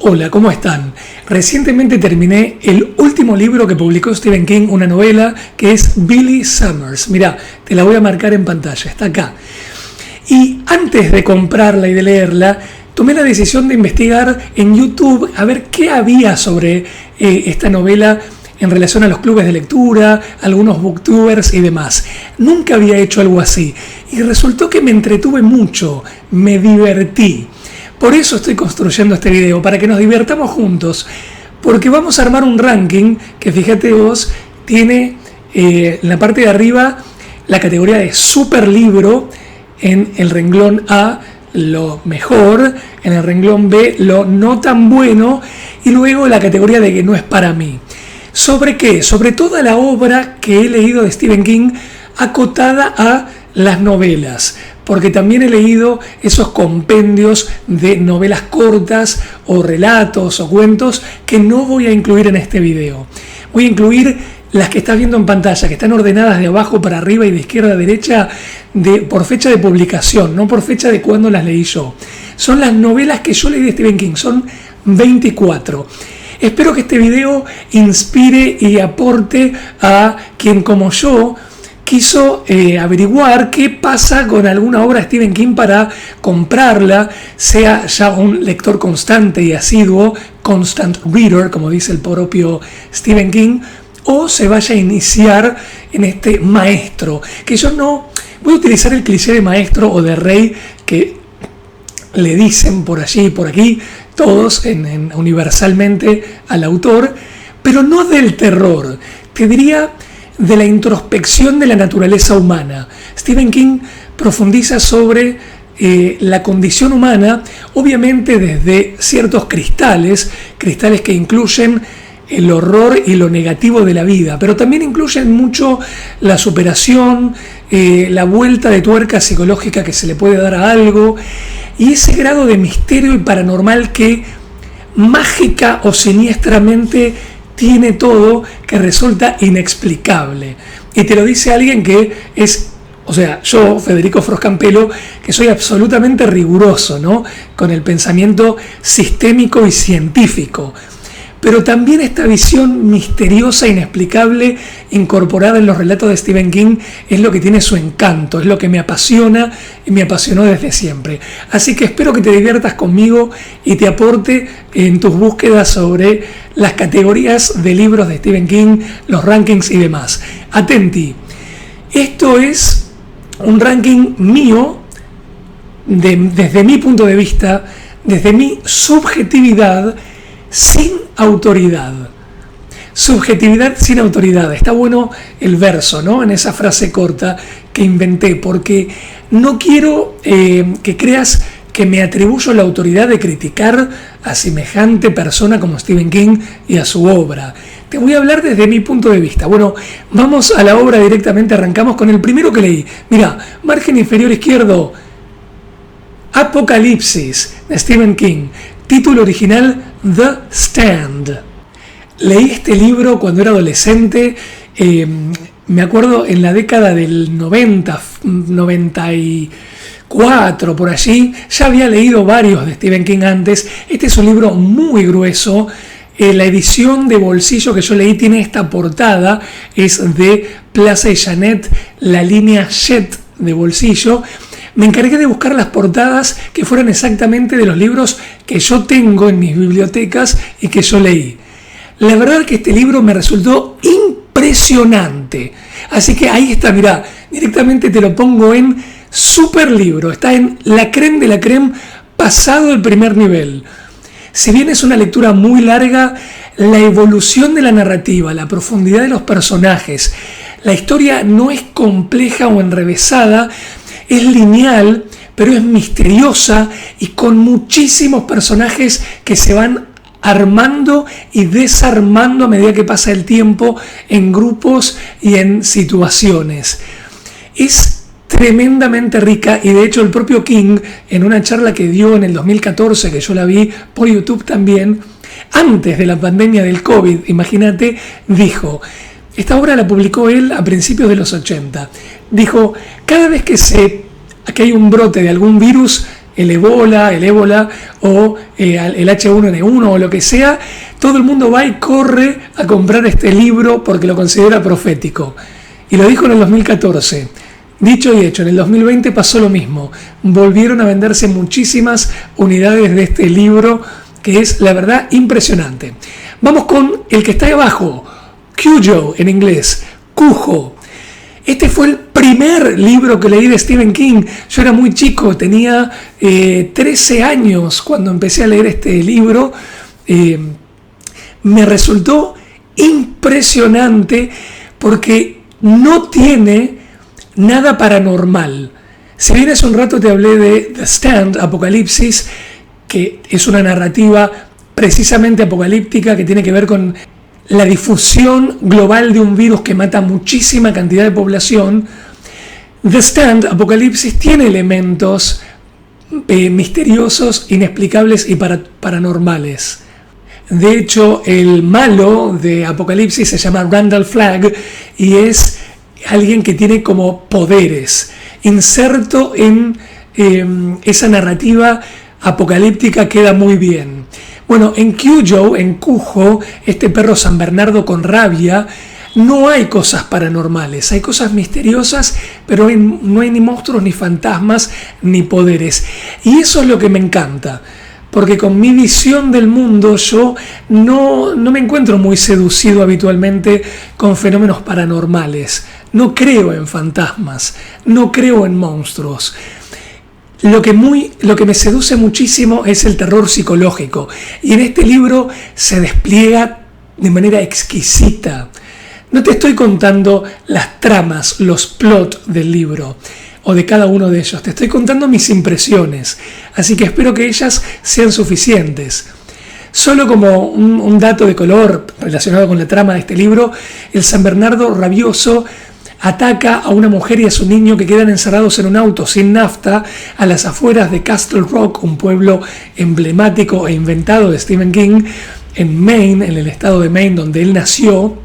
Hola, ¿cómo están? Recientemente terminé el último libro que publicó Stephen King, una novela que es Billy Summers. Mirá, te la voy a marcar en pantalla, está acá. Y antes de comprarla y de leerla, tomé la decisión de investigar en YouTube a ver qué había sobre esta novela en relación a los clubes de lectura, algunos booktubers y demás. Nunca había hecho algo así y resultó que me entretuve mucho, me divertí. Por eso estoy construyendo este video, para que nos divertamos juntos, porque vamos a armar un ranking que, fíjate vos, tiene en la parte de arriba la categoría de super libro, en el renglón A lo mejor, en el renglón B lo no tan bueno y luego la categoría de que no es para mí. ¿Sobre qué? Sobre toda la obra que he leído de Stephen King acotada a las novelas, porque también he leído esos compendios de novelas cortas o relatos o cuentos que no voy a incluir en este video. Voy a incluir las que estás viendo en pantalla, que están ordenadas de abajo para arriba y de izquierda a derecha por fecha de publicación, no por fecha de cuándo las leí yo. Son las novelas que yo leí de Stephen King, son 24. Espero que este video inspire y aporte a quien como yo quiso averiguar qué pasa con alguna obra de Stephen King para comprarla, sea ya un lector constante y asiduo, constant reader, como dice el propio Stephen King, o se vaya a iniciar en este maestro, que yo no voy a utilizar el cliché de maestro o de rey que le dicen por allí y por aquí todos universalmente al autor, pero no del terror, te diría de la introspección de la naturaleza humana. Stephen King profundiza sobre la condición humana, obviamente desde ciertos cristales que incluyen el horror y lo negativo de la vida, pero también incluyen mucho la superación, la vuelta de tuerca psicológica que se le puede dar a algo, y ese grado de misterio y paranormal que mágica o siniestramente tiene todo, que resulta inexplicable. Y te lo dice alguien que es, o sea, yo, Federico Froscampelo, que soy absolutamente riguroso, ¿no?, con el pensamiento sistémico y científico. Pero también esta visión misteriosa e inexplicable incorporada en los relatos de Stephen King es lo que tiene su encanto, es lo que me apasiona y me apasionó desde siempre. Así que espero que te diviertas conmigo y te aporte en tus búsquedas sobre las categorías de libros de Stephen King, los rankings y demás. Atenti, esto es un ranking mío, desde mi punto de vista, desde mi subjetividad, sin autoridad. Subjetividad sin autoridad. Está bueno el verso, ¿no?, en esa frase corta que inventé, porque no quiero que creas que me atribuyo la autoridad de criticar a semejante persona como Stephen King y a su obra. Te voy a hablar desde mi punto de vista. Bueno, vamos a la obra directamente, arrancamos con el primero que leí. Mira, margen inferior izquierdo, Apocalipsis, de Stephen King. Título original, The Stand. Leí este libro cuando era adolescente, me acuerdo en la década del 90, 94, por allí. Ya había leído varios de Stephen King antes. Este es un libro muy grueso. La edición de bolsillo que yo leí tiene esta portada, es de Plaza y Janet, la línea Jet de bolsillo. Me encargué de buscar las portadas que fueran exactamente de los libros que yo tengo en mis bibliotecas y que yo leí. La verdad que este libro me resultó impresionante. Así que ahí está, mirá, directamente te lo pongo en super libro. Está en la crème de la crème, pasado el primer nivel. Si bien es una lectura muy larga, la evolución de la narrativa, la profundidad de los personajes, la historia no es compleja o enrevesada, es lineal, pero es misteriosa y con muchísimos personajes que se van armando y desarmando a medida que pasa el tiempo en grupos y en situaciones. Es tremendamente rica y de hecho el propio King, en una charla que dio en el 2014, que yo la vi por YouTube también, antes de la pandemia del COVID, imagínate, dijo... Esta obra la publicó él a principios de los 80. Dijo, cada vez que hay un brote de algún virus el ébola o el H1N1 o lo que sea, todo el mundo va y corre a comprar este libro porque lo considera profético. Y lo dijo en el 2014. Dicho y hecho, en el 2020 pasó lo mismo. Volvieron a venderse muchísimas unidades de este libro, que es, la verdad, impresionante. Vamos con el que está ahí abajo, Cujo en inglés, Cujo. Este fue el primer libro que leí de Stephen King. Yo era muy chico, tenía 13 años cuando empecé a leer este libro. Me resultó impresionante porque no tiene nada paranormal. Si bien hace un rato te hablé de The Stand, Apocalipsis, que es una narrativa precisamente apocalíptica que tiene que ver con la difusión global de un virus que mata muchísima cantidad de población, The Stand, Apocalipsis, tiene elementos misteriosos, inexplicables y paranormales. De hecho, el malo de Apocalipsis se llama Randall Flagg y es alguien que tiene como poderes. Inserto en esa narrativa apocalíptica queda muy bien. Bueno, en Cujo, este perro San Bernardo con rabia, no hay cosas paranormales, hay cosas misteriosas, pero no hay ni monstruos, ni fantasmas, ni poderes. Y eso es lo que me encanta, porque con mi visión del mundo yo no me encuentro muy seducido habitualmente con fenómenos paranormales. No creo en fantasmas, no creo en monstruos. Lo que me seduce muchísimo es el terror psicológico. Y en este libro se despliega de manera exquisita. No te estoy contando las tramas, los plots del libro o de cada uno de ellos. Te estoy contando mis impresiones. Así que espero que ellas sean suficientes. Solo como un dato de color relacionado con la trama de este libro, el San Bernardo rabioso ataca a una mujer y a su niño que quedan encerrados en un auto sin nafta a las afueras de Castle Rock, un pueblo emblemático e inventado de Stephen King, en Maine, en el estado de Maine donde él nació.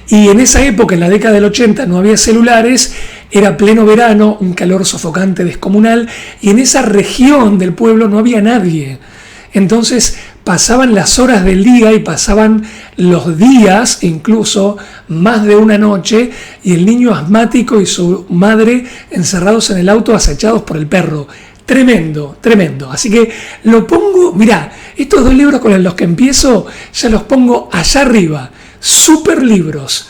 Y en esa época, en la década del 80, no había celulares, era pleno verano, un calor sofocante descomunal, y en esa región del pueblo no había nadie. Entonces pasaban las horas del día y pasaban los días, incluso más de una noche, y el niño asmático y su madre encerrados en el auto acechados por el perro. Tremendo, tremendo. Así que lo pongo, mirá, estos dos libros con los que empiezo ya los pongo allá arriba. Super libros.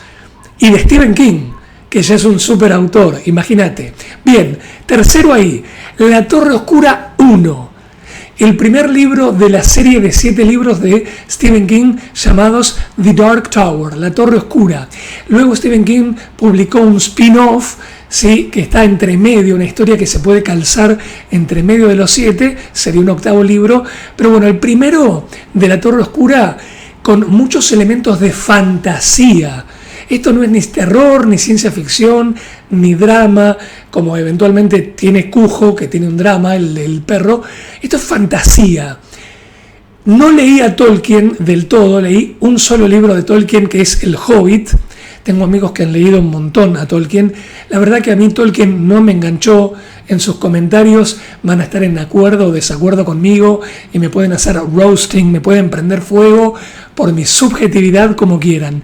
Y de Stephen King, que ya es un super autor, imagínate. Bien, tercero ahí, La Torre Oscura 1. El primer libro de la serie de 7 libros de Stephen King llamados The Dark Tower, La Torre Oscura. Luego Stephen King publicó un spin-off, ¿sí?, que está entre medio, una historia que se puede calzar entre medio de los 7, sería un 8º libro. Pero bueno, el primero de La Torre Oscura, con muchos elementos de fantasía. Esto no es ni terror, ni ciencia ficción, ni drama, como eventualmente tiene Cujo, que tiene un drama, el perro. Esto es fantasía. No leí a Tolkien del todo, leí un solo libro de Tolkien, que es El Hobbit. Tengo amigos que han leído un montón a Tolkien. La verdad que a mí Tolkien no me enganchó. En sus comentarios van a estar en acuerdo o desacuerdo conmigo y me pueden hacer roasting, me pueden prender fuego por mi subjetividad como quieran.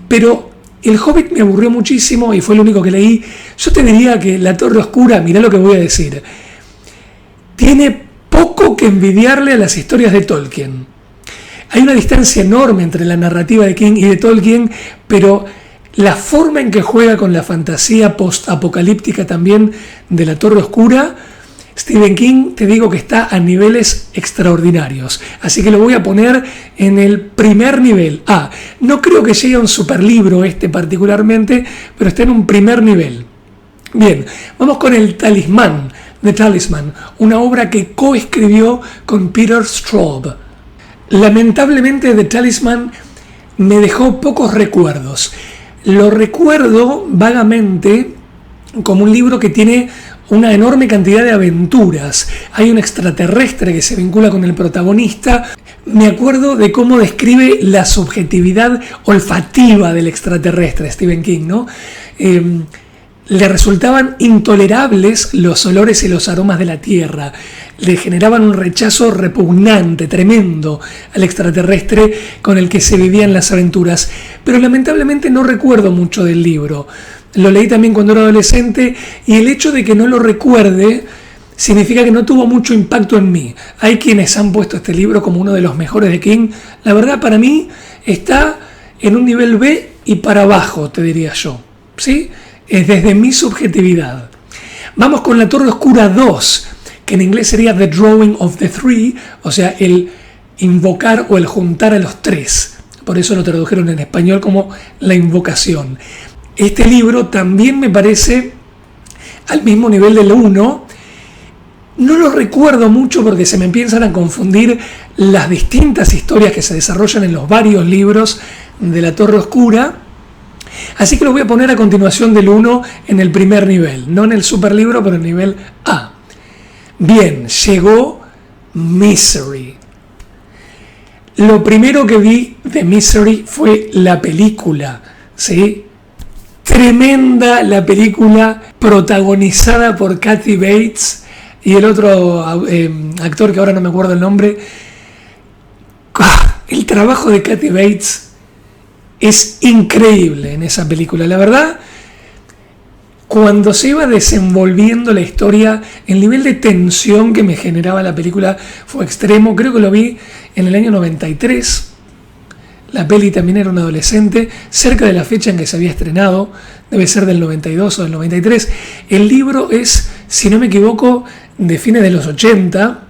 Pero El Hobbit me aburrió muchísimo y fue lo único que leí. Yo te diría que La Torre Oscura, mirá lo que voy a decir, tiene poco que envidiarle a las historias de Tolkien. Hay una distancia enorme entre la narrativa de King y de Tolkien, pero la forma en que juega con la fantasía post-apocalíptica también de La Torre Oscura, Stephen King, te digo que está a niveles extraordinarios. Así que lo voy a poner en el primer nivel. No creo que llegue a un superlibro este particularmente, pero está en un primer nivel. Bien, vamos con El Talismán, The Talisman, una obra que coescribió con Peter Straub. Lamentablemente The Talisman me dejó pocos recuerdos. Lo recuerdo vagamente como un libro que tiene una enorme cantidad de aventuras. Hay un extraterrestre que se vincula con el protagonista. Me acuerdo de cómo describe la subjetividad olfativa del extraterrestre Stephen King, ¿no? le resultaban intolerables los olores y los aromas de la tierra. Le generaban un rechazo repugnante, tremendo, al extraterrestre con el que se vivían las aventuras. Pero lamentablemente no recuerdo mucho del libro. Lo leí también cuando era adolescente y el hecho de que no lo recuerde significa que no tuvo mucho impacto en mí. Hay quienes han puesto este libro como uno de los mejores de King. La verdad, para mí está en un nivel B y para abajo, te diría yo. ¿Sí? Es desde mi subjetividad. Vamos con La Torre Oscura 2, que en inglés sería The Drawing of the Three, o sea, el invocar o el juntar a los tres. Por eso lo tradujeron en español como La Invocación. Este libro también me parece al mismo nivel del 1. No lo recuerdo mucho porque se me empiezan a confundir las distintas historias que se desarrollan en los varios libros de La Torre Oscura. Así que lo voy a poner a continuación del 1 en el primer nivel, no en el superlibro, pero en el nivel A. Bien, llegó Misery. Lo primero que vi de Misery fue la película, ¿sí? Tremenda la película, protagonizada por Kathy Bates y el otro actor que ahora no me acuerdo el nombre. El trabajo de Kathy Bates es increíble en esa película. La verdad, cuando se iba desenvolviendo la historia, el nivel de tensión que me generaba la película fue extremo. Creo que lo vi en el año 93. La peli también era un adolescente, cerca de la fecha en que se había estrenado. Debe ser del 92 o del 93. El libro es, si no me equivoco, de fines de los 80.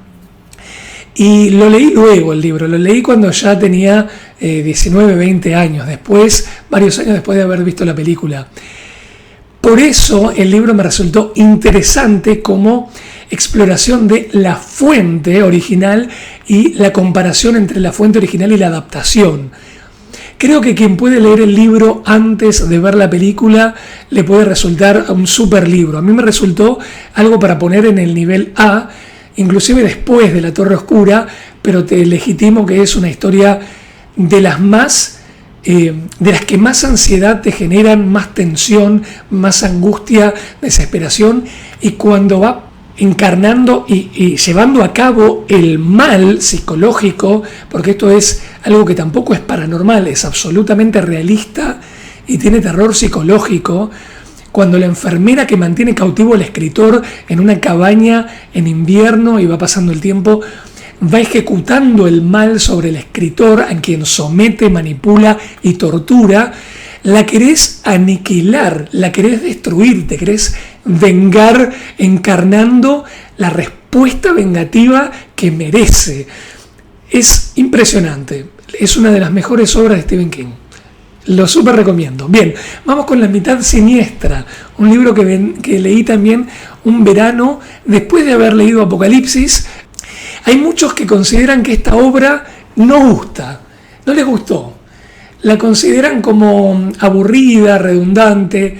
Y lo leí luego el libro, lo leí cuando ya tenía 19, 20 años, después, varios años después de haber visto la película. Por eso el libro me resultó interesante como exploración de la fuente original y la comparación entre la fuente original y la adaptación. Creo que quien puede leer el libro antes de ver la película le puede resultar un super libro. A mí me resultó algo para poner en el nivel A, inclusive después de La Torre Oscura, pero te legitimo que es una historia de las que más ansiedad te generan, más tensión, más angustia, desesperación, y cuando va encarnando y llevando a cabo el mal psicológico, porque esto es algo que tampoco es paranormal, es absolutamente realista y tiene terror psicológico. Cuando la enfermera que mantiene cautivo al escritor en una cabaña en invierno y va pasando el tiempo, va ejecutando el mal sobre el escritor, a quien somete, manipula y tortura, la querés aniquilar, la querés destruir, te querés vengar encarnando la respuesta vengativa que merece. Es impresionante, es una de las mejores obras de Stephen King. Lo súper recomiendo. Bien, vamos con La Mitad Siniestra, un libro que leí también un verano después de haber leído Apocalipsis. Hay muchos que consideran que esta obra no gusta, no les gustó. La consideran como aburrida, redundante.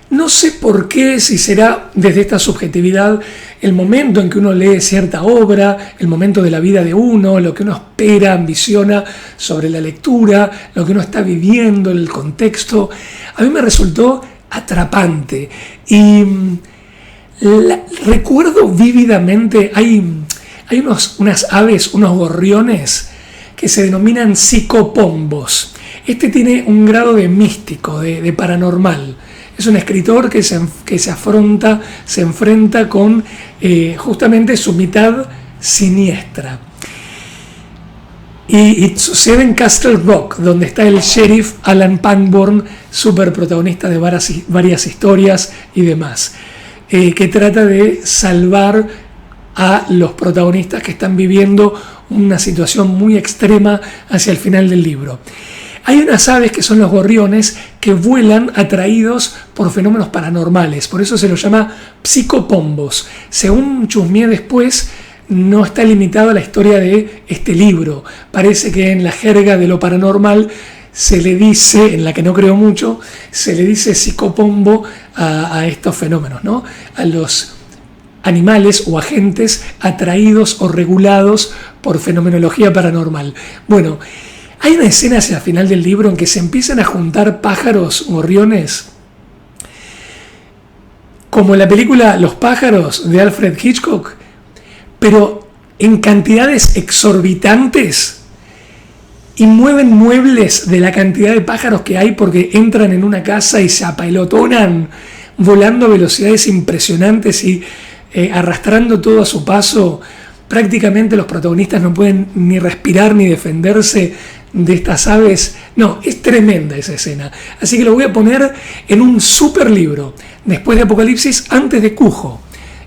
No sé por qué, si será desde esta subjetividad el momento en que uno lee cierta obra, el momento de la vida de uno, lo que uno espera, ambiciona sobre la lectura, lo que uno está viviendo, el contexto. A mí me resultó atrapante y recuerdo vívidamente, hay unas aves, unos gorriones que se denominan psicopombos. Este tiene un grado de místico, de paranormal. Es un escritor que se enfrenta con justamente su mitad siniestra. Y sucede en Castle Rock, donde está el sheriff Alan Pangborn, súper protagonista de varias historias y demás, que trata de salvar a los protagonistas que están viviendo una situación muy extrema hacia el final del libro. Hay unas aves que son los gorriones que vuelan atraídos por fenómenos paranormales, por eso se los llama psicopombos. Según chusmeé después, no está limitado a la historia de este libro. Parece que en la jerga de lo paranormal se le dice, en la que no creo mucho, se le dice psicopombo a estos fenómenos, ¿no? A los animales o agentes atraídos o regulados por fenomenología paranormal. Bueno, hay una escena hacia el final del libro en que se empiezan a juntar pájaros gorriones como la película Los pájaros de Alfred Hitchcock, pero en cantidades exorbitantes, y mueven muebles de la cantidad de pájaros que hay porque entran en una casa y se apelotonan volando a velocidades impresionantes y arrastrando todo a su paso. Prácticamente los protagonistas no pueden ni respirar ni defenderse de estas aves. No, es tremenda esa escena. Así que lo voy a poner en un super libro. Después de Apocalipsis, antes de Cujo.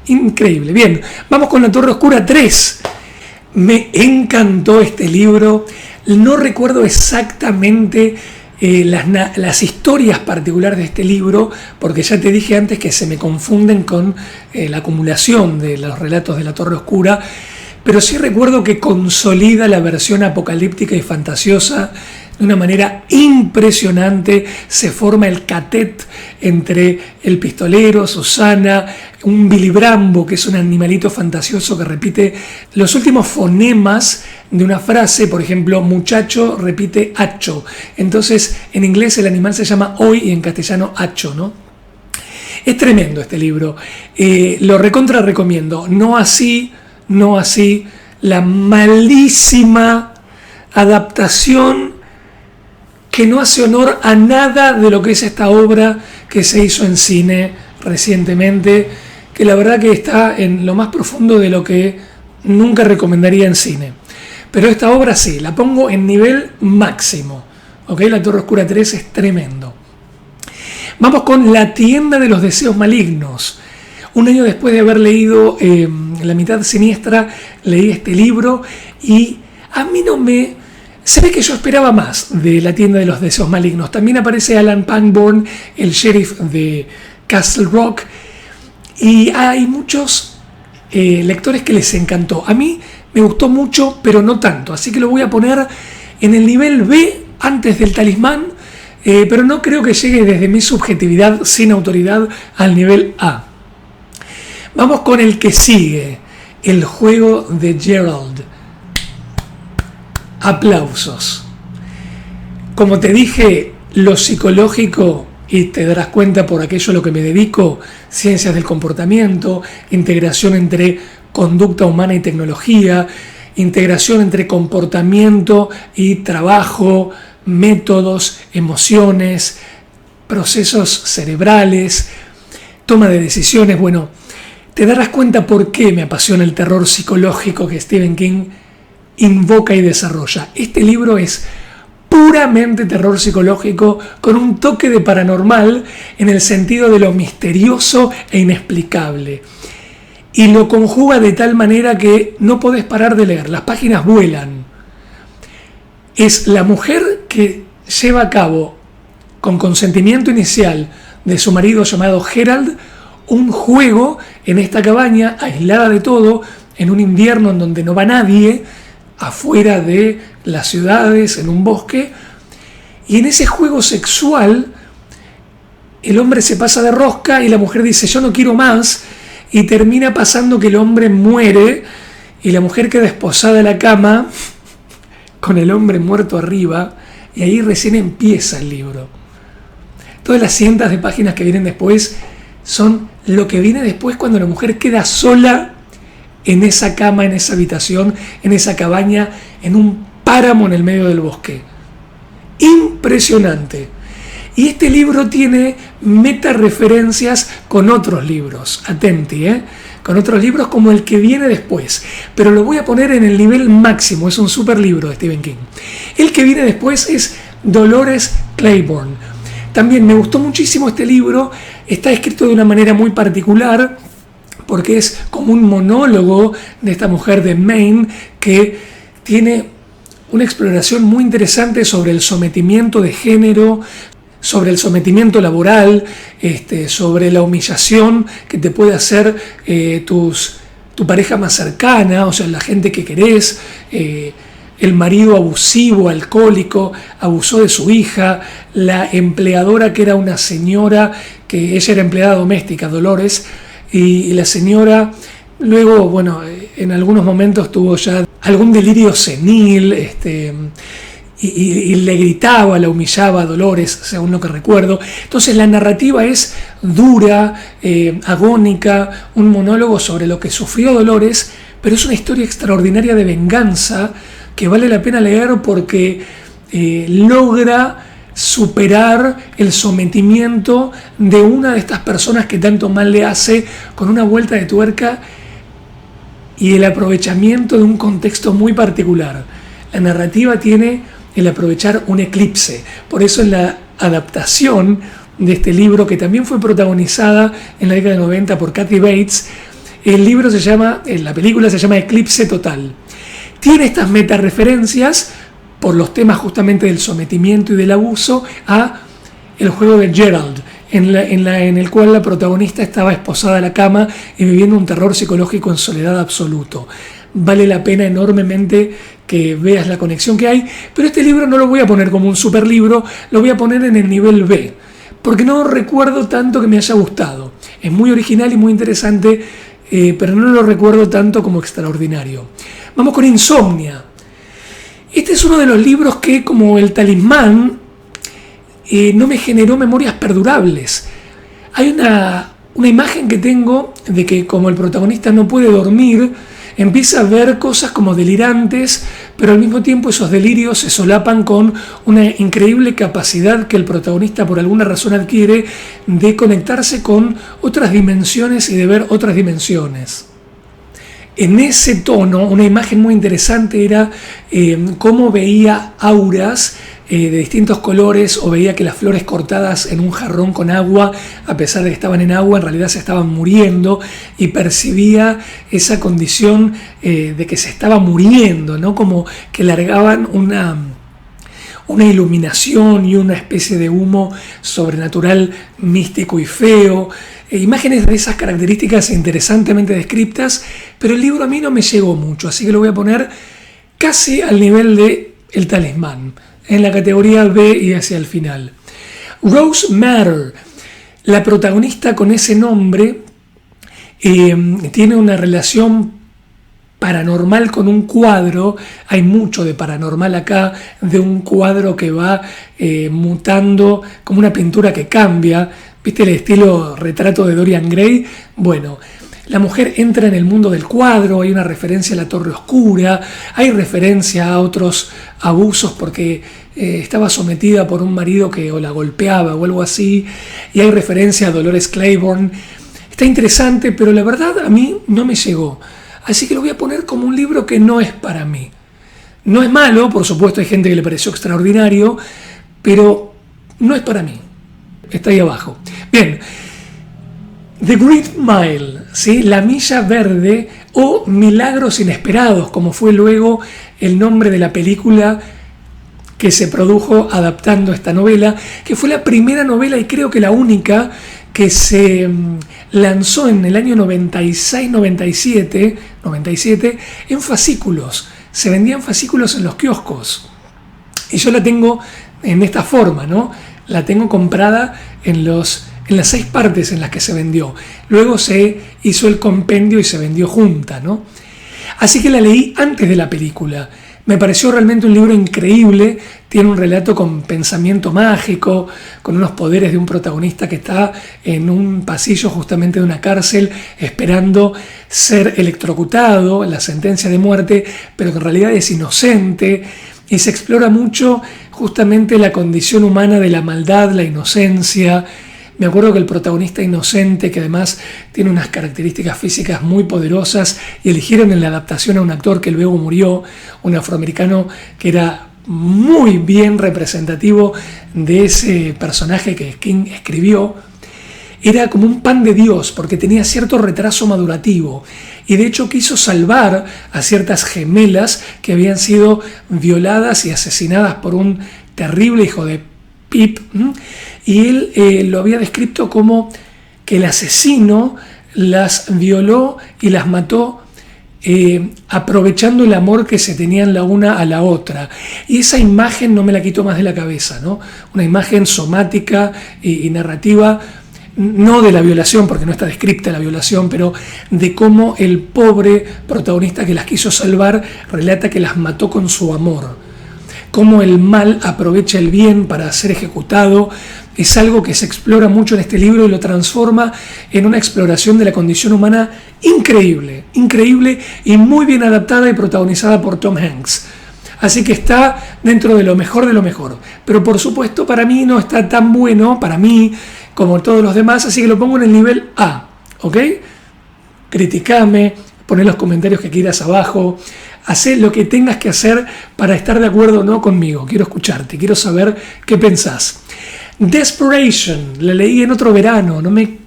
Increíble. Bien, vamos con La Torre Oscura 3. Me encantó este libro. No recuerdo exactamente las historias particulares de este libro, porque ya te dije antes que se me confunden con la acumulación de los relatos de La Torre Oscura, pero sí recuerdo que consolida la versión apocalíptica y fantasiosa de una manera impresionante. Se forma el catet entre el pistolero, Susana, un Billy Brambo, que es un animalito fantasioso que repite los últimos fonemas de una frase. Por ejemplo, muchacho repite hacho. Entonces, en inglés el animal se llama hoy y en castellano hacho, ¿no? Es tremendo este libro. Lo recontra recomiendo. No así la malísima adaptación que no hace honor a nada de lo que es esta obra que se hizo en cine recientemente, que la verdad que está en lo más profundo de lo que nunca recomendaría en cine. Pero esta obra sí, la pongo en nivel máximo. ¿Ok? La Torre Oscura 3 es tremendo. Vamos con La Tienda de los Deseos Malignos. Un año después de haber leído La Mitad Siniestra, leí este libro y a mí no me... Se ve que yo esperaba más de La Tienda de los Deseos Malignos. También aparece Alan Pangborn, el sheriff de Castle Rock, y hay muchos lectores que les encantó. A mí me gustó mucho, pero no tanto, así que lo voy a poner en el nivel B antes del Talismán, pero no creo que llegue desde mi subjetividad sin autoridad al nivel A. Vamos con el que sigue, El Juego de Gerald. Aplausos. Como te dije, lo psicológico, y te darás cuenta por aquello a lo que me dedico, ciencias del comportamiento, integración entre conducta humana y tecnología, integración entre comportamiento y trabajo, métodos, emociones, procesos cerebrales, toma de decisiones. Bueno, te darás cuenta por qué me apasiona el terror psicológico que Stephen King invoca y desarrolla. Este libro es puramente terror psicológico con un toque de paranormal en el sentido de lo misterioso e inexplicable. Y lo conjuga de tal manera que no podés parar de leer, las páginas vuelan. Es la mujer que lleva a cabo, con consentimiento inicial de su marido llamado Gerald, un juego en esta cabaña, aislada de todo, en un invierno en donde no va nadie, afuera de las ciudades, en un bosque, y en ese juego sexual el hombre se pasa de rosca y la mujer dice yo no quiero más, y termina pasando que el hombre muere y la mujer queda esposada en la cama con el hombre muerto arriba, y ahí recién empieza el libro. Todas las cientos de páginas que vienen después son lo que viene después cuando la mujer queda sola en esa cama, en esa habitación, en esa cabaña, en un páramo en el medio del bosque. Impresionante. Y este libro tiene metareferencias con otros libros. Atenti, con otros libros como el que viene después. Pero lo voy a poner en el nivel máximo. Es un super libro de Stephen King. El que viene después es Dolores Claiborne. También me gustó muchísimo este libro. Está escrito de una manera muy particular, porque es como un monólogo de esta mujer de Maine que tiene una exploración muy interesante sobre el sometimiento de género, sobre el sometimiento laboral, sobre la humillación que te puede hacer tu pareja más cercana, o sea, la gente que querés. El marido abusivo, alcohólico, abusó de su hija, la empleadora que era una señora, que ella era empleada doméstica, Dolores, y la señora luego, bueno, en algunos momentos tuvo ya algún delirio senil, y le gritaba, la humillaba a Dolores, según lo que recuerdo. Entonces la narrativa es dura, agónica, un monólogo sobre lo que sufrió Dolores, pero es una historia extraordinaria de venganza que vale la pena leer porque logra superar el sometimiento de una de estas personas que tanto mal le hace, con una vuelta de tuerca y el aprovechamiento de un contexto muy particular. La narrativa tiene el aprovechar un eclipse. Por eso en la adaptación de este libro, que también fue protagonizada en la década de 90 por Kathy Bates, la película se llama Eclipse Total. Tiene estas metareferencias por los temas justamente del sometimiento y del abuso a el juego de Gerald, en el cual la protagonista estaba esposada a la cama y viviendo un terror psicológico en soledad absoluto. Vale la pena enormemente que veas la conexión que hay, pero este libro no lo voy a poner como un super libro, lo voy a poner en el nivel B, porque no recuerdo tanto que me haya gustado. Es muy original y muy interesante, pero no lo recuerdo tanto como extraordinario. Vamos con Insomnia. Este es uno de los libros que, como El Talismán, no me generó memorias perdurables. Hay una imagen que tengo de que, como el protagonista no puede dormir, empieza a ver cosas como delirantes, pero al mismo tiempo esos delirios se solapan con una increíble capacidad que el protagonista por alguna razón adquiere de conectarse con otras dimensiones y de ver otras dimensiones. En ese tono, una imagen muy interesante era cómo veía auras de distintos colores, o veía que las flores cortadas en un jarrón con agua, a pesar de que estaban en agua, en realidad se estaban muriendo, y percibía esa condición de que se estaba muriendo, ¿no? Como que largaban una iluminación y una especie de humo sobrenatural, místico y feo. Imágenes de esas características interesantemente descritas, pero el libro a mí no me llegó mucho, así que lo voy a poner casi al nivel de El Talismán, en la categoría B y hacia el final. Rose Madder, la protagonista con ese nombre, tiene una relación paranormal con un cuadro. Hay mucho de paranormal acá, de un cuadro que va mutando como una pintura que cambia. ¿Viste el estilo retrato de Dorian Gray? Bueno, la mujer entra en el mundo del cuadro, hay una referencia a la Torre Oscura, hay referencia a otros abusos porque estaba sometida por un marido que o la golpeaba o algo así, y hay referencia a Dolores Claiborne. Está interesante, pero la verdad a mí no me llegó. Así que lo voy a poner como un libro que no es para mí. No es malo, por supuesto hay gente que le pareció extraordinario, pero no es para mí. Está ahí abajo. Bien, The Green Mile, ¿sí? La Milla Verde, o Milagros Inesperados, como fue luego el nombre de la película que se produjo adaptando esta novela, que fue la primera novela y creo que la única que se lanzó en el año 96-97 en fascículos. Se vendían fascículos en los kioscos. Y yo la tengo en esta forma, ¿no? La tengo comprada en las 6 partes en las que se vendió. Luego se hizo el compendio y se vendió junta, ¿no? Así que la leí antes de la película. Me pareció realmente un libro increíble. Tiene un relato con pensamiento mágico, con unos poderes de un protagonista que está en un pasillo justamente de una cárcel esperando ser electrocutado, la sentencia de muerte, pero que en realidad es inocente. Y se explora mucho justamente la condición humana de la maldad, la inocencia. Me acuerdo que el protagonista inocente, que además tiene unas características físicas muy poderosas, y eligieron en la adaptación a un actor que luego murió, un afroamericano que era muy bien representativo de ese personaje que King escribió. Era como un pan de Dios porque tenía cierto retraso madurativo, y de hecho quiso salvar a ciertas gemelas que habían sido violadas y asesinadas por un terrible hijo de Pip, y él lo había descrito como que el asesino las violó y las mató aprovechando el amor que se tenían la una a la otra. Y esa imagen no me la quitó más de la cabeza, ¿no? Una imagen somática y narrativa, no de la violación, porque no está descrita la violación, pero de cómo el pobre protagonista que las quiso salvar relata que las mató con su amor. cómo el mal aprovecha el bien para ser ejecutado. Es algo que se explora mucho en este libro y lo transforma en una exploración de la condición humana increíble, increíble y muy bien adaptada y protagonizada por Tom Hanks. Así que está dentro de lo mejor, pero por supuesto para mí no está tan bueno, para mí, como todos los demás, así que lo pongo en el nivel A, ¿ok? Criticame, poné los comentarios que quieras abajo, hacé lo que tengas que hacer para estar de acuerdo o no conmigo. Quiero escucharte, quiero saber qué pensás. Desperation, la leí en otro verano, no me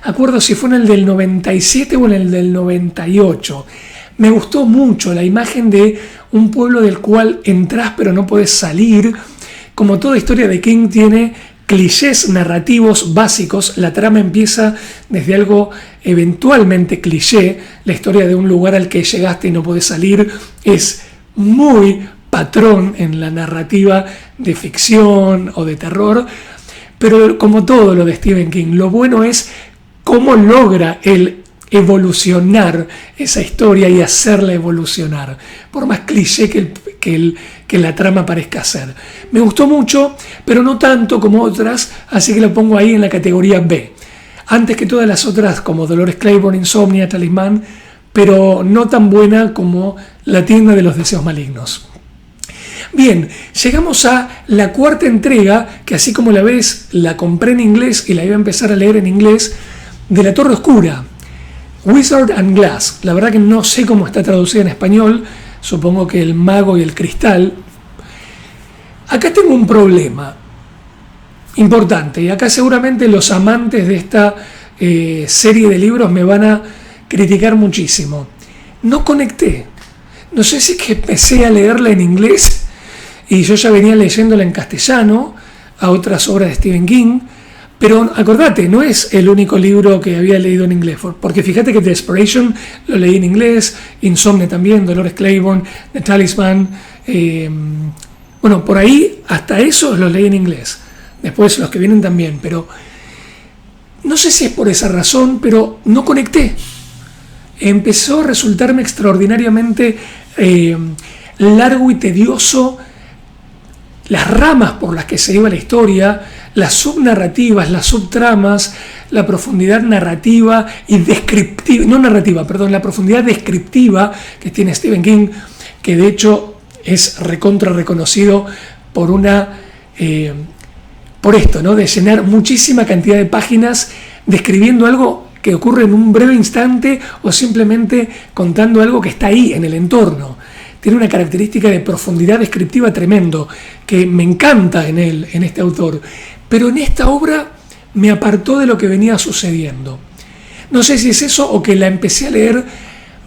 acuerdo si fue en el del 97 o en el del 98. Me gustó mucho la imagen de un pueblo del cual entras pero no podés salir. Como toda historia de King tiene clichés narrativos básicos, la trama empieza desde algo eventualmente cliché. La historia de un lugar al que llegaste y no podés salir es muy patrón en la narrativa de ficción o de terror, pero como todo lo de Stephen King, lo bueno es cómo logra él evolucionar esa historia y hacerla evolucionar, por más cliché que la trama parezca ser. Me gustó mucho, pero no tanto como otras, así que lo pongo ahí en la categoría B. Antes que todas las otras, como Dolores Claiborne, Insomnia, Talismán, pero no tan buena como La tienda de los deseos malignos. Bien, llegamos a la cuarta entrega, que así como la ves, la compré en inglés y la iba a empezar a leer en inglés, de La Torre Oscura, Wizard and Glass. La verdad que no sé cómo está traducida en español, supongo que El mago y el cristal. Acá tengo un problema importante, y acá seguramente los amantes de esta serie de libros me van a criticar muchísimo. No conecté. No sé si es que empecé a leerla en inglés y yo ya venía leyéndola en castellano a otras obras de Stephen King, pero acordate, no es el único libro que había leído en inglés, porque fíjate que Desperation lo leí en inglés, Insomnia también, Dolores Claiborne, The Talisman, bueno, por ahí hasta eso los leí en inglés, después los que vienen también, pero no sé si es por esa razón, pero no conecté. Empezó a resultarme extraordinariamente largo y tedioso las ramas por las que se iba la historia, las subnarrativas, las subtramas, la profundidad narrativa y descriptiva, no narrativa, perdón, la profundidad descriptiva que tiene Stephen King, que de hecho es recontra reconocido por por esto, ¿no? De llenar muchísima cantidad de páginas describiendo algo que ocurre en un breve instante o simplemente contando algo que está ahí en el entorno. Tiene una característica de profundidad descriptiva tremendo, que me encanta en él, en este autor. Pero en esta obra me apartó de lo que venía sucediendo. No sé si es eso o que la empecé a leer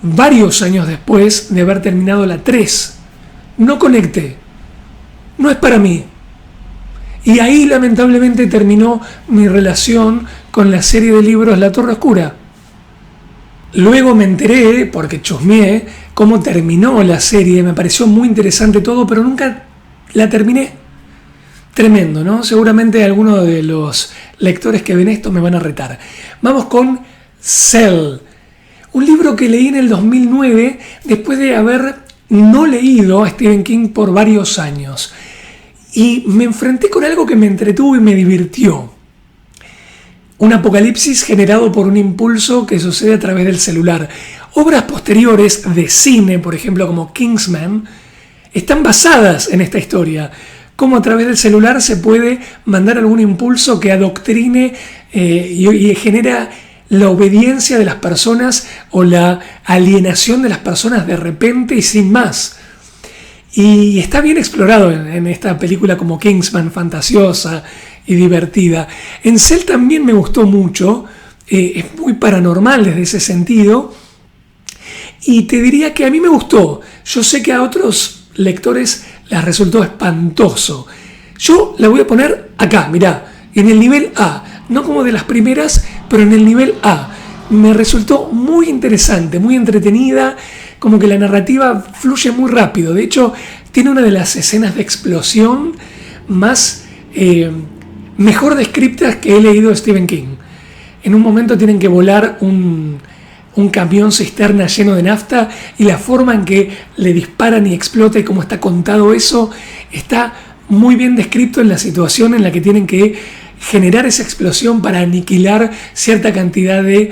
varios años después de haber terminado la 3. No conecté. No es para mí. Y ahí lamentablemente terminó mi relación con la serie de libros La Torre Oscura. Luego me enteré, porque chusmeé, cómo terminó la serie, me pareció muy interesante todo, pero nunca la terminé. Tremendo, ¿no? Seguramente algunos de los lectores que ven esto me van a retar. Vamos con Cell, un libro que leí en el 2009 después de haber no leído a Stephen King por varios años. Y me enfrenté con algo que me entretuvo y me divirtió. Un apocalipsis generado por un impulso que sucede a través del celular. Obras posteriores de cine, por ejemplo, como Kingsman, están basadas en esta historia. Cómo a través del celular se puede mandar algún impulso que adoctrine y genera la obediencia de las personas o la alienación de las personas de repente y sin más. Y está bien explorado en esta película como Kingsman, fantasiosa y divertida. En Cell también me gustó mucho, es muy paranormal desde ese sentido, y te diría que a mí me gustó. Yo sé que a otros lectores les resultó espantoso. Yo la voy a poner acá, mirá, en el nivel A, no como de las primeras, pero en el nivel A. Me resultó muy interesante, muy entretenida, como que la narrativa fluye muy rápido. De hecho, tiene una de las escenas de explosión más mejor descritas que he leído de Stephen King. En un momento tienen que volar un un camión cisterna lleno de nafta y la forma en que le disparan y explota y cómo está contado eso, está muy bien descrito en la situación en la que tienen que generar esa explosión para aniquilar cierta cantidad de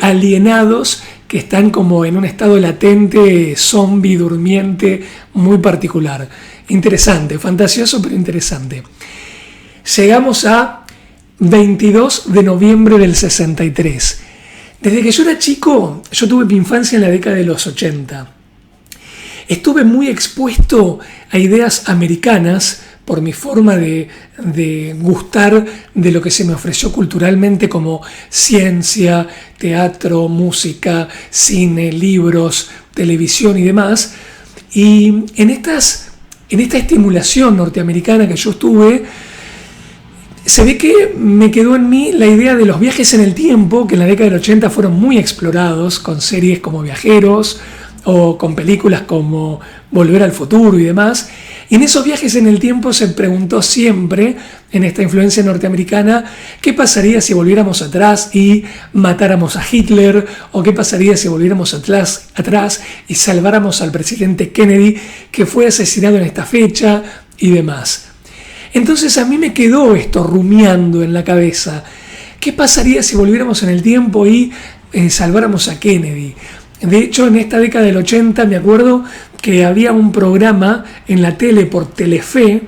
alienados que están como en un estado latente, zombie, durmiente, muy particular. Interesante, fantasioso pero interesante. Llegamos a 22 de noviembre del 63. Desde que yo era chico, yo tuve mi infancia en la década de los 80. Estuve muy expuesto a ideas americanas por mi forma de gustar de lo que se me ofreció culturalmente como ciencia, teatro, música, cine, libros, televisión y demás. Y en esta estimulación norteamericana que yo tuve, se ve que me quedó en mí la idea de los viajes en el tiempo, que en la década del 80 fueron muy explorados con series como Viajeros o con películas como Volver al Futuro y demás. Y en esos viajes en el tiempo se preguntó siempre, en esta influencia norteamericana, ¿qué pasaría si volviéramos atrás y matáramos a Hitler? ¿O qué pasaría si volviéramos atrás y salváramos al presidente Kennedy, que fue asesinado en esta fecha y demás? Entonces a mí me quedó esto rumiando en la cabeza. ¿Qué pasaría si volviéramos en el tiempo y salváramos a Kennedy? De hecho, en esta década del 80 me acuerdo que había un programa en la tele por Telefe,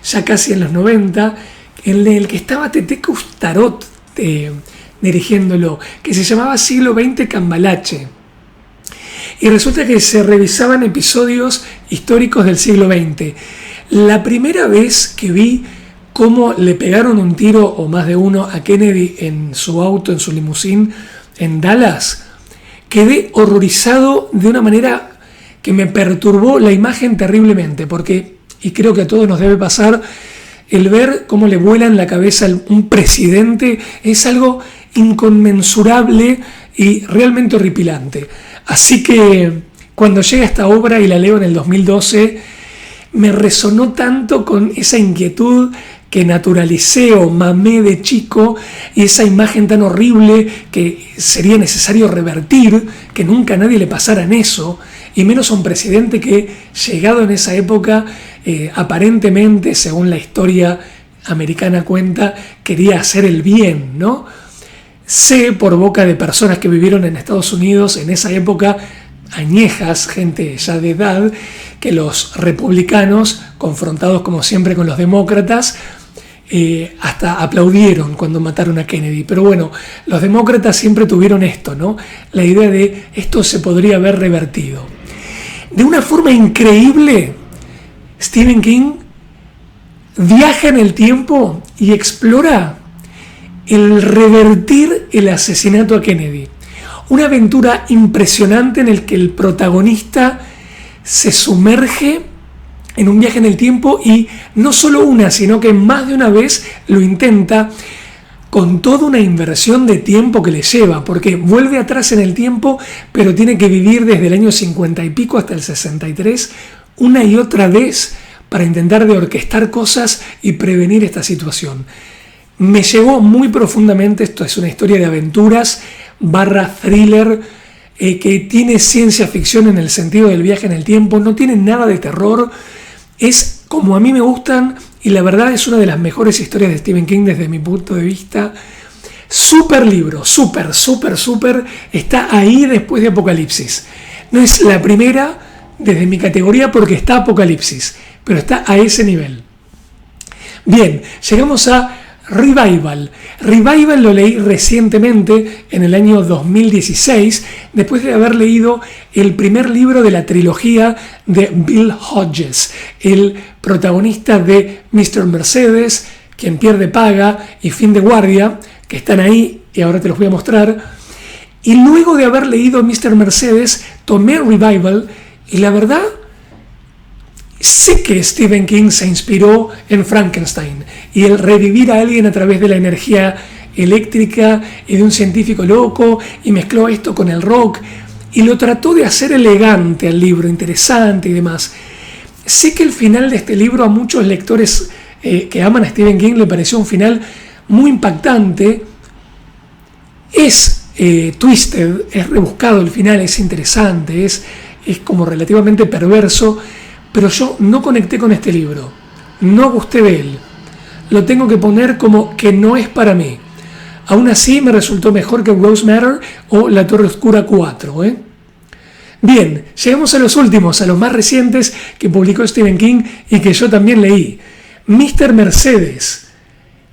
ya casi en los 90, en el que estaba Tete Cousteau dirigiéndolo, que se llamaba Siglo XX Cambalache. Y resulta que se revisaban episodios históricos del siglo XX. La primera vez que vi cómo le pegaron un tiro o más de uno a Kennedy en su auto, en su limusín, en Dallas, quedé horrorizado de una manera que me perturbó la imagen terriblemente, porque, y creo que a todos nos debe pasar, el ver cómo le vuela en la cabeza un presidente es algo inconmensurable y realmente horripilante. Así que cuando llega esta obra y la leo en el 2012, me resonó tanto con esa inquietud que naturalicé o mamé de chico y esa imagen tan horrible que sería necesario revertir, que nunca a nadie le pasara en eso, y menos a un presidente que, llegado en esa época, aparentemente, según la historia americana cuenta, quería hacer el bien, ¿no? Sé por boca de personas que vivieron en Estados Unidos en esa época, añejas, gente ya de edad, que los republicanos, confrontados como siempre con los demócratas, hasta aplaudieron cuando mataron a Kennedy. Pero bueno, los demócratas siempre tuvieron esto, ¿no? La idea de esto se podría haber revertido. De una forma increíble, Stephen King viaja en el tiempo y explora el revertir el asesinato a Kennedy. Una aventura impresionante en la que el protagonista se sumerge en un viaje en el tiempo y no solo una, sino que más de una vez lo intenta, con toda una inversión de tiempo que le lleva, porque vuelve atrás en el tiempo, pero tiene que vivir desde el año 50 y pico hasta el 63, una y otra vez, para intentar de orquestar cosas y prevenir esta situación. Me llegó muy profundamente. Esto es una historia de aventuras / thriller, que tiene ciencia ficción en el sentido del viaje en el tiempo, no tiene nada de terror, es como a mí me gustan y la verdad es una de las mejores historias de Stephen King desde mi punto de vista. Súper libro, súper, está ahí después de Apocalipsis. No es la primera desde mi categoría porque está Apocalipsis, pero está a ese nivel. Bien, llegamos a Revival. Revival lo leí recientemente, en el año 2016, después de haber leído el primer libro de la trilogía de Bill Hodges, el protagonista de Mr. Mercedes, Quien pierde paga y Fin de guardia, que están ahí y ahora te los voy a mostrar. Y luego de haber leído Mr. Mercedes, tomé Revival y la verdad, sé que Stephen King se inspiró en Frankenstein y el revivir a alguien a través de la energía eléctrica y de un científico loco, y mezcló esto con el rock y lo trató de hacer elegante al libro, interesante y demás. Sé que el final de este libro a muchos lectores que aman a Stephen King le pareció un final muy impactante. Es twisted, es rebuscado el final, es interesante, es como relativamente perverso, pero yo no conecté con este libro, no gusté de él, lo tengo que poner como que no es para mí. Aún así me resultó mejor que Rose Matter o La Torre Oscura 4, Bien, llegamos a los últimos, a los más recientes que publicó Stephen King y que yo también leí. Mr. Mercedes.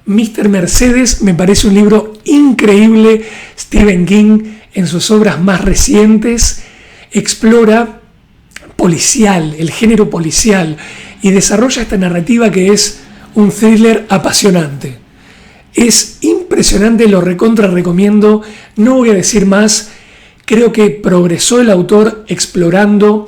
Mr. Mercedes me parece un libro increíble. Stephen King, en sus obras más recientes, explora policial, el género policial, y desarrolla esta narrativa que es un thriller apasionante. Es impresionante, lo recontra recomiendo, no voy a decir más. Creo que progresó el autor explorando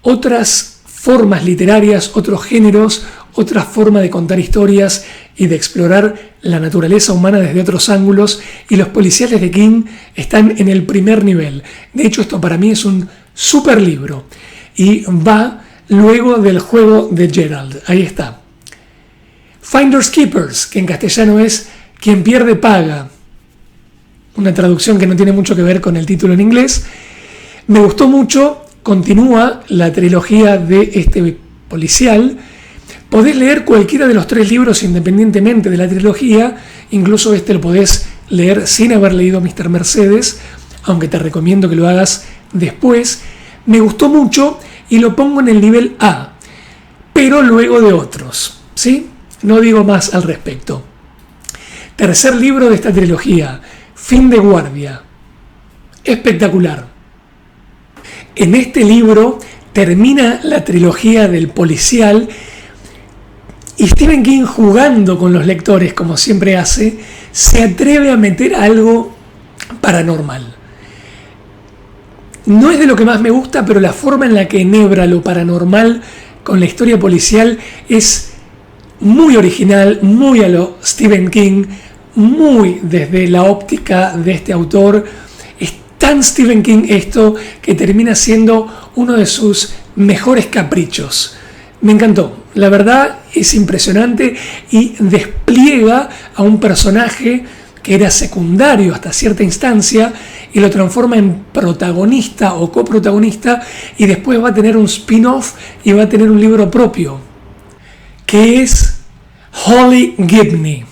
otras formas literarias, otros géneros, otra forma de contar historias y de explorar la naturaleza humana desde otros ángulos, y los policiales de King están en el primer nivel. De hecho, esto para mí es un super libro y va luego del Juego de Gerald. Ahí está. Finders Keepers, que en castellano es Quien pierde paga. Una traducción que no tiene mucho que ver con el título en inglés. Me gustó mucho, continúa la trilogía de este policial. Podés leer cualquiera de los 3 libros independientemente de la trilogía, incluso este lo podés leer sin haber leído Mr. Mercedes, aunque te recomiendo que lo hagas después. Me gustó mucho y lo pongo en el nivel A, pero luego de otros, ¿sí? No digo más al respecto. Tercer libro de esta trilogía, Fin de guardia. Espectacular. En este libro termina la trilogía del policial y Stephen King, jugando con los lectores como siempre hace, se atreve a meter algo paranormal. No es de lo que más me gusta, pero la forma en la que enhebra lo paranormal con la historia policial es muy original, muy a lo Stephen King, muy desde la óptica de este autor. Es tan Stephen King esto que termina siendo uno de sus mejores caprichos. Me encantó, la verdad es impresionante y despliega a un personaje que era secundario hasta cierta instancia y lo transforma en protagonista o coprotagonista, y después va a tener un spin-off y va a tener un libro propio, que es Holly Gibney.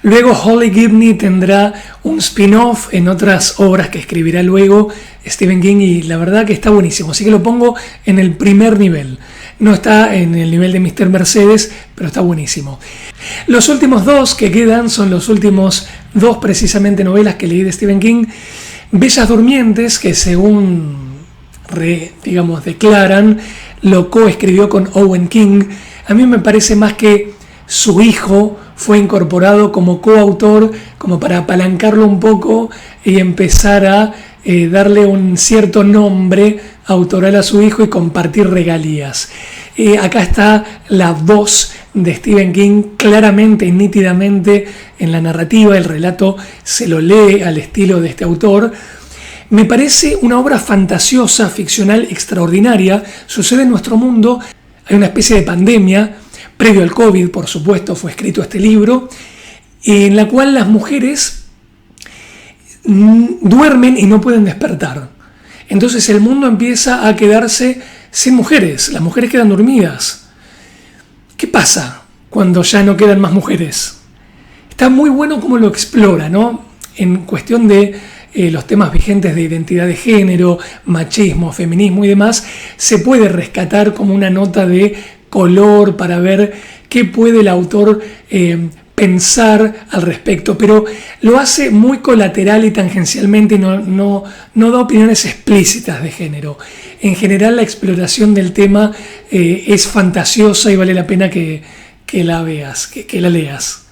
Luego Holly Gibney tendrá un spin-off en otras obras que escribirá luego Stephen King, y la verdad que está buenísimo, así que lo pongo en el primer nivel. No está en el nivel de Mr. Mercedes, pero está buenísimo. Los últimos 2 que quedan son los últimos 2 precisamente novelas que leí de Stephen King. Bellas Durmientes, que según declaran, lo coescribió con Owen King. A mí me parece más que su hijo fue incorporado como coautor, como para apalancarlo un poco y empezar a darle un cierto nombre autoral a su hijo y compartir regalías. Acá está la voz de Stephen King claramente y nítidamente en la narrativa, el relato se lo lee al estilo de este autor. Me parece una obra fantasiosa, ficcional, extraordinaria. Sucede en nuestro mundo, hay una especie de pandemia, previo al COVID, por supuesto, fue escrito este libro, en la cual las mujeres duermen y no pueden despertar. Entonces el mundo empieza a quedarse sin mujeres, las mujeres quedan dormidas. ¿Qué pasa cuando ya no quedan más mujeres? Está muy bueno cómo lo explora, ¿no? En cuestión de los temas vigentes de identidad de género, machismo, feminismo y demás, se puede rescatar como una nota de color para ver qué puede el autor pensar al respecto, pero lo hace muy colateral y tangencialmente y no da opiniones explícitas de género. En general la exploración del tema es fantasiosa y vale la pena que la veas, que la leas.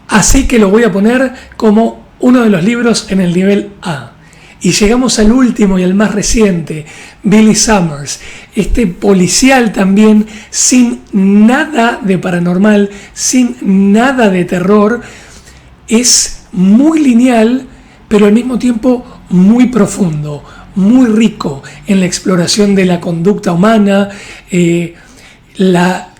Así que lo voy a poner como uno de los libros en el nivel A. Y llegamos al último y al más reciente, Billy Summers. Este policial también, sin nada de paranormal, sin nada de terror. Es muy lineal, pero al mismo tiempo muy profundo, muy rico en la exploración de la conducta humana,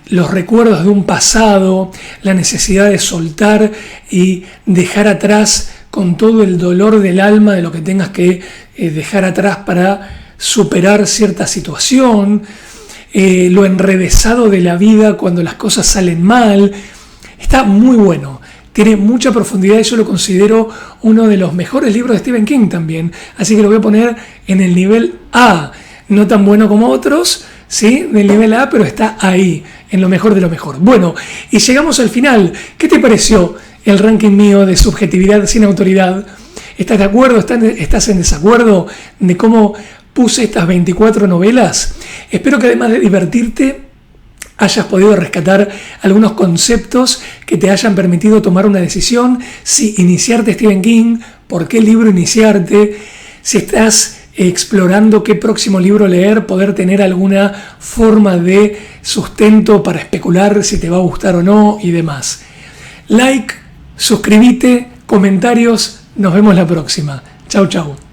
los recuerdos de un pasado, la necesidad de soltar y dejar atrás con todo el dolor del alma de lo que tengas que dejar atrás para superar cierta situación, lo enrevesado de la vida cuando las cosas salen mal. Está muy bueno, tiene mucha profundidad y yo lo considero uno de los mejores libros de Stephen King también, así que lo voy a poner en el nivel A, no tan bueno como otros, ¿sí? Del nivel A, pero está ahí, en lo mejor de lo mejor. Bueno, y llegamos al final. ¿Qué te pareció el ranking mío de subjetividad sin autoridad? ¿Estás de acuerdo? ¿Estás en desacuerdo de cómo puse estas 24 novelas? Espero que además de divertirte, hayas podido rescatar algunos conceptos que te hayan permitido tomar una decisión. Si iniciarte Stephen King, por qué libro iniciarte, si estás explorando qué próximo libro leer, poder tener alguna forma de sustento para especular si te va a gustar o no y demás. Like, suscríbete, comentarios, nos vemos la próxima. Chau, chau.